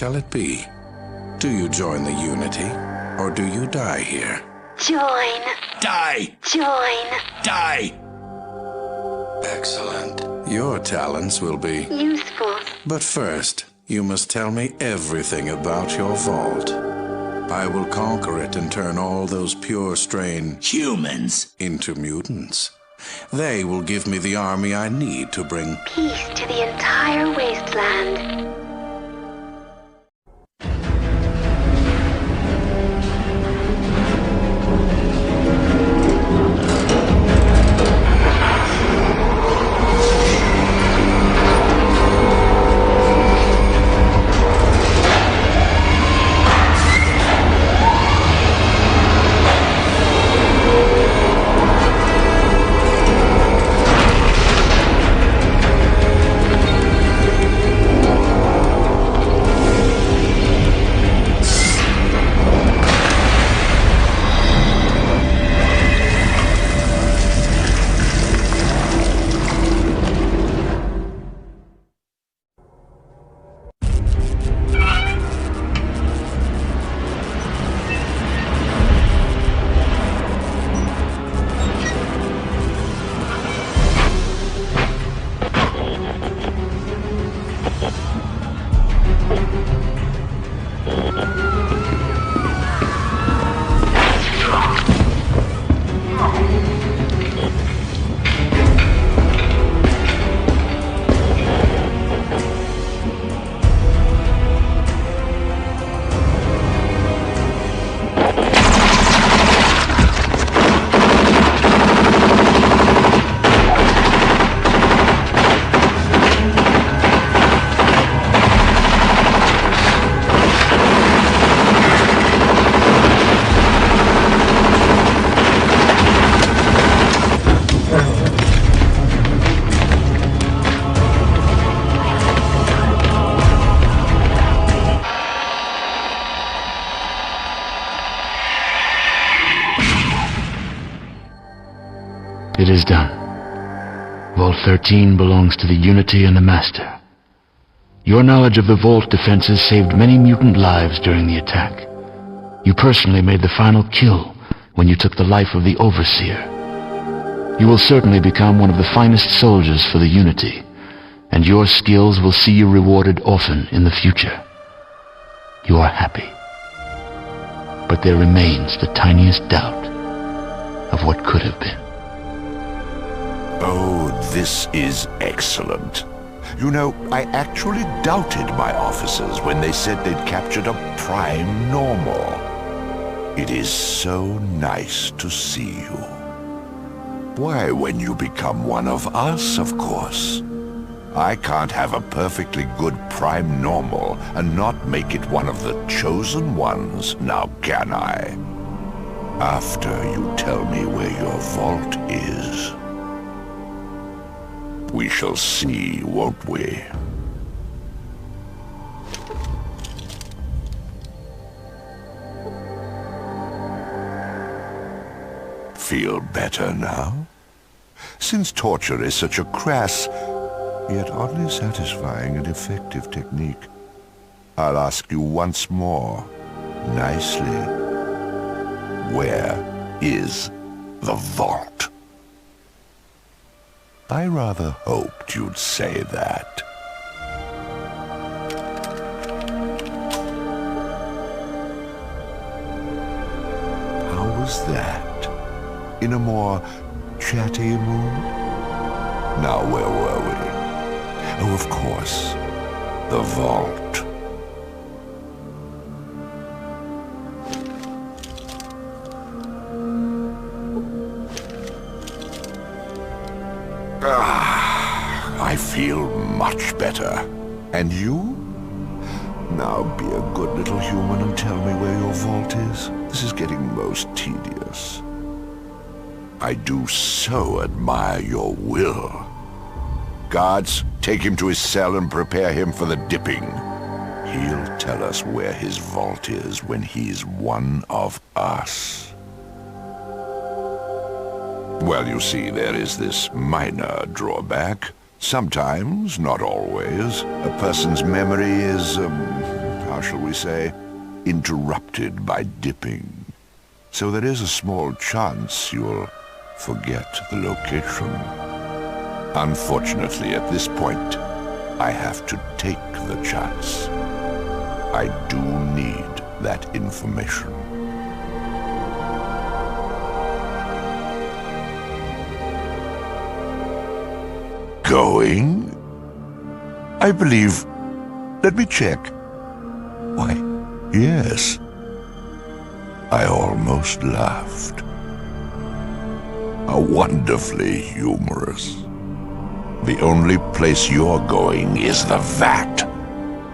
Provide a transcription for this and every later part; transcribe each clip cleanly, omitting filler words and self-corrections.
shall it be? Do you join the Unity, or do you die here? Join. Die! Join. Die! Excellent. Your talents will be Useful. But first, you must tell me everything about your vault. I will conquer it and turn all those pure strain Humans! into mutants. They will give me the army I need to bring Peace to the entire wasteland. It is done. Vault 13 belongs to the Unity and the Master. Your knowledge of the Vault defenses saved many mutant lives during the attack. You personally made the final kill when you took the life of the Overseer. You will certainly become one of the finest soldiers for the Unity, and your skills will see you rewarded often in the future. You are happy. But there remains the tiniest doubt of what could have been. Oh, this is excellent. You know, I actually doubted my officers when they said they'd captured a prime normal. It is so nice to see you. Why, when you become one of us, of course. I can't have a perfectly good prime normal and not make it one of the chosen ones, now can I? After you tell me where your vault is. We shall see, won't we? Feel better now? Since torture is such a crass, yet oddly satisfying and effective technique, I'll ask you once more, nicely. Where is the vault? I rather hoped you'd say that. How was that? In a more chatty mood? Now, where were we? Oh, of course, the vault. I feel much better. And you? Now be a good little human and tell me where your vault is. This is getting most tedious. I do so admire your will. Guards, take him to his cell and prepare him for the dipping. He'll tell us where his vault is when he's one of us. Well, you see, there is this minor drawback. Sometimes, not always, a person's memory is, how shall we say, interrupted by dipping. So there is a small chance you'll forget the location. Unfortunately, at this point, I have to take the chance. I do need that information. Going? I believe... Let me check. Why, yes. I almost laughed. How wonderfully humorous. The only place you're going is the vat.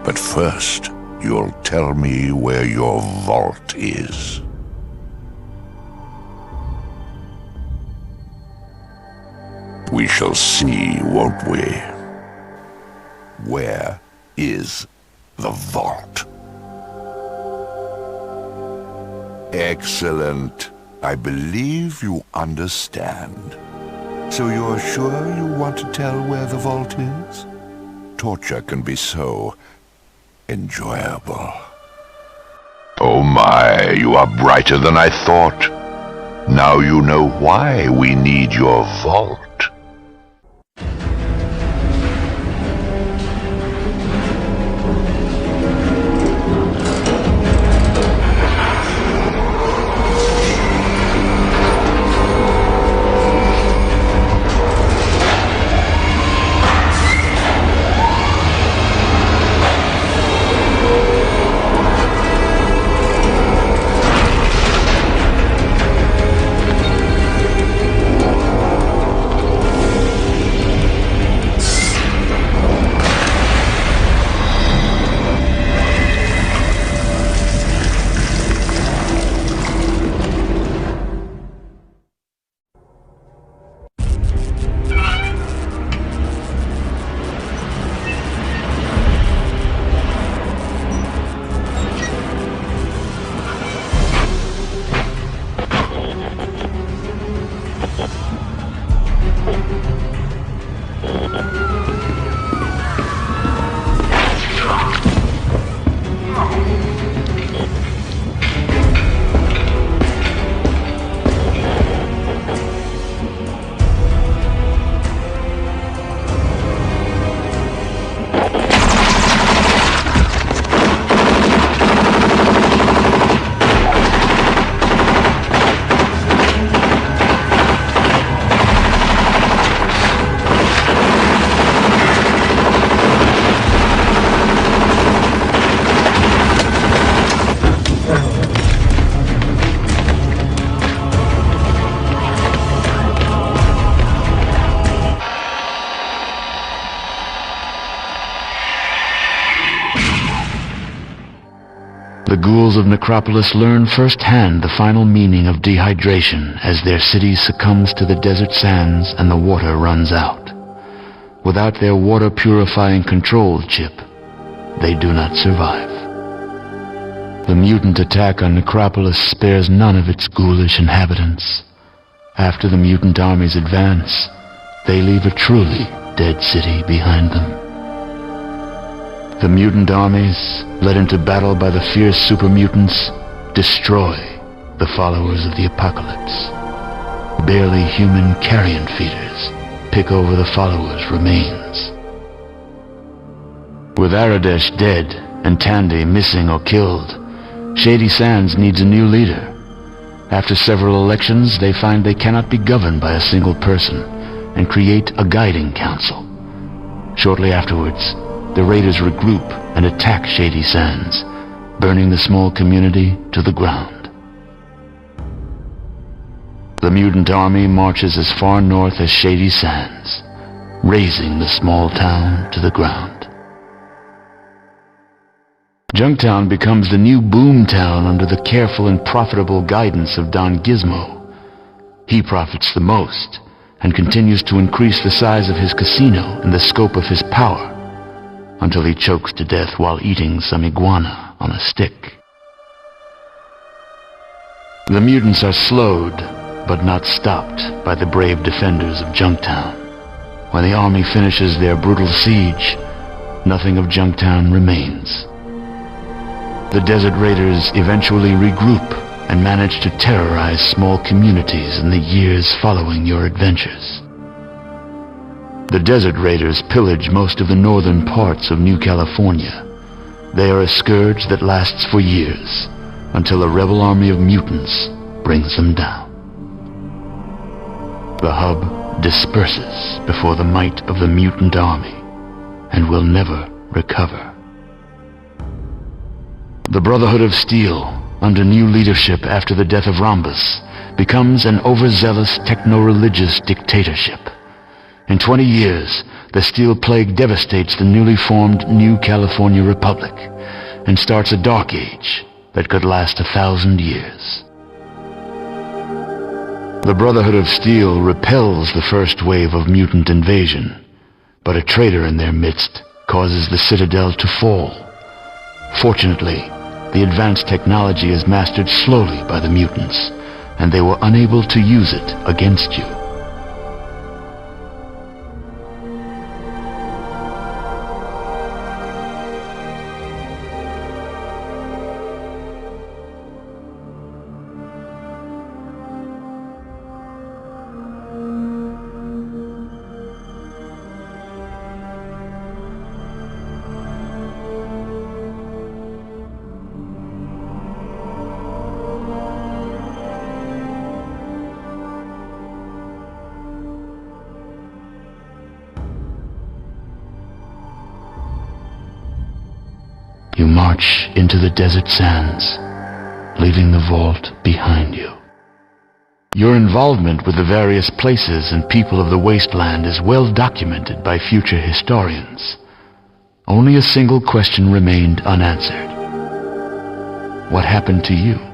But first, you'll tell me where your vault is. We shall see, won't we? Where is the vault? Excellent. I believe you understand. So you're sure you want to tell where the vault is? Torture can be so enjoyable. Oh my, you are brighter than I thought. Now you know why we need your vault. The ghouls of Necropolis learn firsthand the final meaning of dehydration as their city succumbs to the desert sands and the water runs out. Without their water-purifying control chip, they do not survive. The mutant attack on Necropolis spares none of its ghoulish inhabitants. After the mutant armies advance, they leave a truly dead city behind them. The mutant armies, led into battle by the fierce super-mutants, destroy the followers of the apocalypse. Barely human carrion feeders pick over the followers' remains. With Aradesh dead and Tandy missing or killed, Shady Sands needs a new leader. After several elections, they find they cannot be governed by a single person and create a guiding council. Shortly afterwards, the raiders regroup and attack Shady Sands, burning the small community to the ground. The mutant army marches as far north as Shady Sands, razing the small town to the ground. Junktown becomes the new boom town under the careful and profitable guidance of Don Gizmo. He profits the most and continues to increase the size of his casino and the scope of his power, until he chokes to death while eating some iguana on a stick. The mutants are slowed, but not stopped, by the brave defenders of Junktown. When the army finishes their brutal siege, nothing of Junktown remains. The Desert Raiders eventually regroup and manage to terrorize small communities in the years following your adventures. The Desert Raiders pillage most of the northern parts of New California. They are a scourge that lasts for years, until a rebel army of mutants brings them down. The hub disperses before the might of the mutant army, and will never recover. The Brotherhood of Steel, under new leadership after the death of Rhombus, becomes an overzealous techno-religious dictatorship. In 20 years, the Steel Plague devastates the newly formed New California Republic and starts a dark age that could last 1,000 years. The Brotherhood of Steel repels the first wave of mutant invasion, but a traitor in their midst causes the Citadel to fall. Fortunately, the advanced technology is mastered slowly by the mutants, and they were unable to use it against you. You march into the desert sands, leaving the vault behind you. Your involvement with the various places and people of the Wasteland is well documented by future historians. Only a single question remained unanswered. What happened to you?